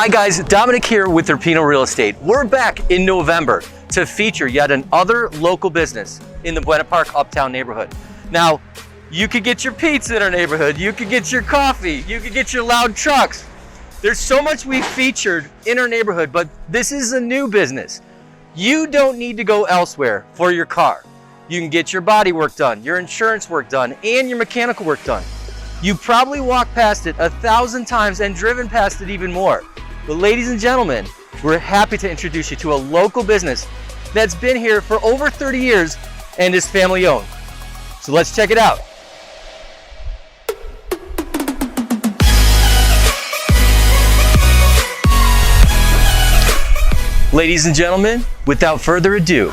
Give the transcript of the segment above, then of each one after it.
Hi guys, Dominic here with IRPINO Real Estate. We're back in November to feature yet another local business in the Buena Park Uptown neighborhood. Now, you could get your pizza in our neighborhood, you could get your coffee, you could get your loud trucks. There's so much we've featured in our neighborhood, but this is a new business. You don't need to go elsewhere for your car. You can get your body work done, your insurance work done, and your mechanical work done. You probably walked past it 1,000 times and driven past it even more. But ladies and gentlemen, we're happy to introduce you to a local business that's been here for over 30 years and is family owned. So let's check it out. Ladies and gentlemen, without further ado,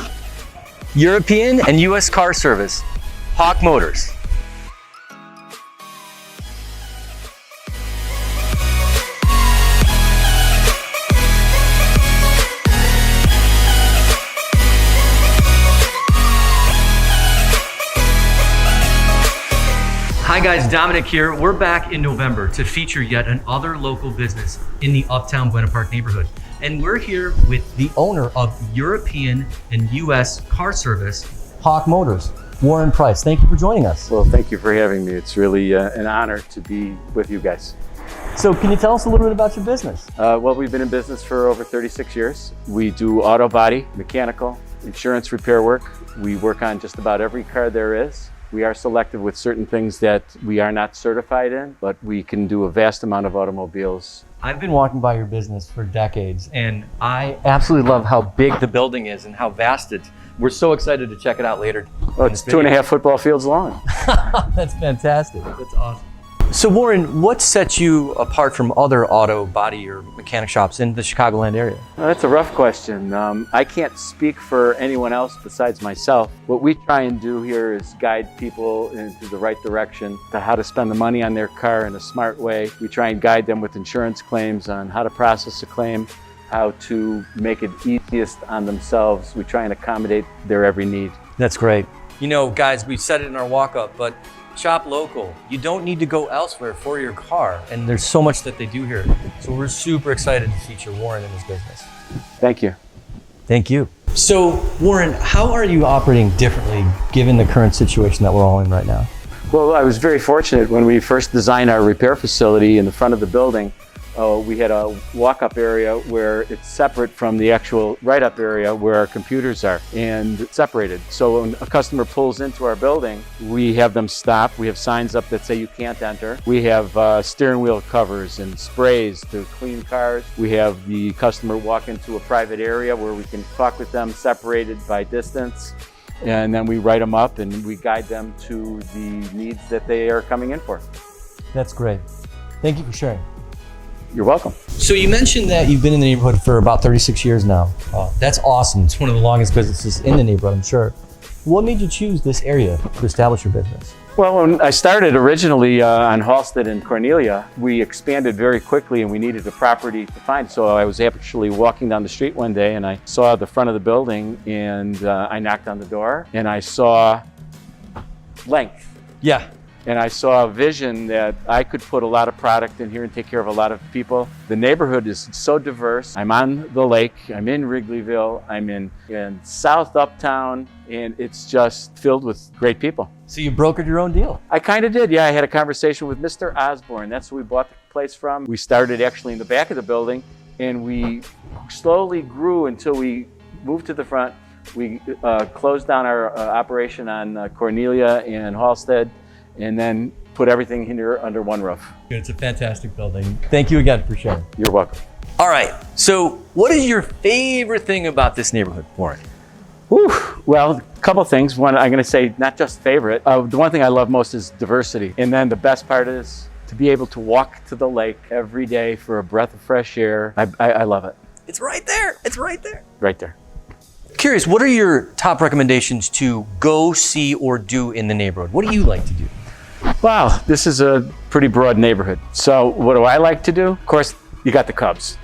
European and US car service, Hawk Motors. Hi guys, Dominic here. We're back in November to feature yet another local business in the Uptown Buena Park neighborhood. And we're here with the owner of European and US car service, Hawk Motors, Warren Price. Thank you for joining us. Well, thank you for having me. It's really an honor to be with you guys. So can you tell us a little bit about your business? Well, we've been in business for over 36 years. We do auto body, mechanical, insurance repair work. We work on just about every car there is. We are selective with certain things that we are not certified in, but we can do a vast amount of automobiles. I've been walking by your business for decades, and I absolutely love how big the building is and how vast it is. We're so excited to check it out later. Well, it's 2.5 football fields long. That's fantastic. That's awesome. So Warren, what sets you apart from other auto body or mechanic shops in the Chicagoland area? Well, that's a rough question. I can't speak for anyone else besides myself. What we try and do here is guide people into the right direction to how to spend the money on their car in a smart way. We try and guide them with insurance claims on how to process a claim, how to make it easiest on themselves. We try and accommodate their every need. That's great. You know, guys, we said it in our walk-up, but shop local. You don't need to go elsewhere for your car, and there's so much that they do here. So we're super excited to feature Warren in this business. Thank you. Thank you. So Warren, how are you operating differently given the current situation that we're all in right now? Well, I was very fortunate when we first designed our repair facility in the front of the building. We had a walk-up area where it's separate from the actual write-up area where our computers are, and it's separated. So when a customer pulls into our building, we have them stop. We have signs up that say you can't enter. We have steering wheel covers and sprays to clean cars. We have the customer walk into a private area where we can talk with them separated by distance, and then we write them up and we guide them to the needs that they are coming in for. That's great. Thank you for sharing. You're welcome. So you mentioned that you've been in the neighborhood for about 36 years now. That's awesome. It's one of the longest businesses in the neighborhood, I'm sure. What made you choose this area to establish your business? Well, when I started originally on Halsted and Cornelia, we expanded very quickly and we needed a property to find. So I was actually walking down the street one day and I saw the front of the building and I knocked on the door and I saw length. Yeah. And I saw a vision that I could put a lot of product in here and take care of a lot of people. The neighborhood is so diverse. I'm on the lake, I'm in Wrigleyville, I'm in South Uptown, and it's just filled with great people. So you brokered your own deal? I kind of did, yeah. I had a conversation with Mr. Osborne. That's who we bought the place from. We started actually in the back of the building, and we slowly grew until we moved to the front. We closed down our operation on Cornelia and Halsted, and then put everything here under one roof. It's a fantastic building. Thank you again for sharing. You're welcome. All right, so what is your favorite thing about this neighborhood, Warren? Whew. Well, a couple things. One, I'm gonna say not just favorite. The one thing I love most is diversity. And then the best part is to be able to walk to the lake every day for a breath of fresh air. I love it. It's right there, it's right there. Right there. Curious, what are your top recommendations to go see or do in the neighborhood? What do you like to do? Wow, this is a pretty broad neighborhood. So what do I like to do? Of course, you got the Cubs.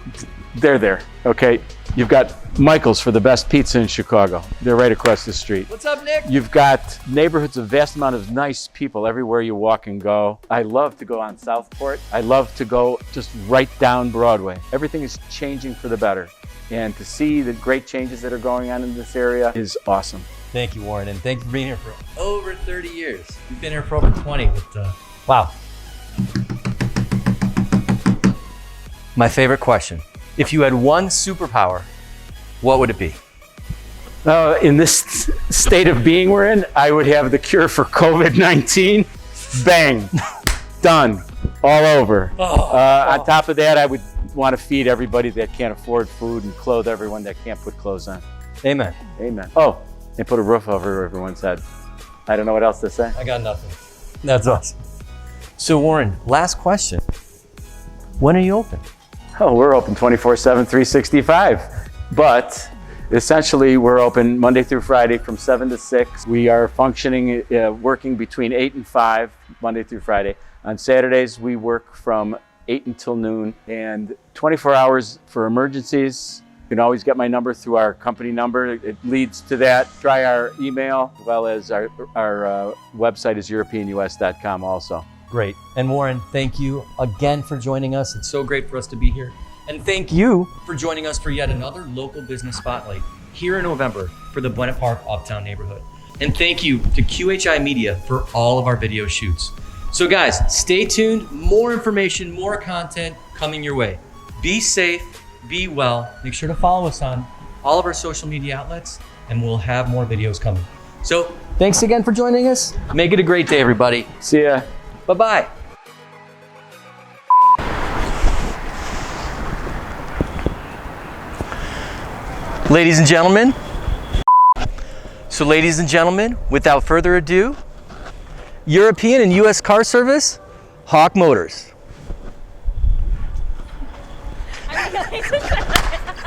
they're there, okay? You've got Michael's for the best pizza in Chicago. They're right across the street. What's up, Nick? You've got neighborhoods, a vast amount of nice people everywhere you walk and go. I love to go on Southport. I love to go just right down Broadway. Everything is changing for the better. And to see the great changes that are going on in this area is awesome. Thank you, Warren, and thank you for being here for over 30 years. You've been here for over 20, but wow. My favorite question. If you had one superpower, what would it be? In this state of being we're in, I would have the cure for COVID-19. Bang, done, all over. On top of that, I would want to feed everybody that can't afford food and clothe everyone that can't put clothes on. Amen. Amen. Oh, and put a roof over everyone's head. I don't know what else to say. I got nothing. That's awesome. So Warren, last question. When are you open? Oh, we're open 24/7, 365. But essentially, we're open Monday through Friday from 7 to 6. We are functioning, working between 8 and 5, Monday through Friday. On Saturdays, we work from 8 until noon, and 24 hours for emergencies. You can always get my number through our company number. It leads to that. Try our email, as well as our website is IRPINUS.com also. Great. And Warren, thank you again for joining us. It's so great for us to be here. And thank you for joining us for yet another local business spotlight here in November for the Buena Park Uptown neighborhood. And thank you to QHI Media for all of our video shoots. So guys, stay tuned. More information, more content coming your way. Be safe, be well. Make sure to follow us on all of our social media outlets, and we'll have more videos coming. So thanks again for joining us. Make it a great day, everybody. See ya. Bye-bye. Ladies and gentlemen, without further ado, European and US car service, Hawk Motors.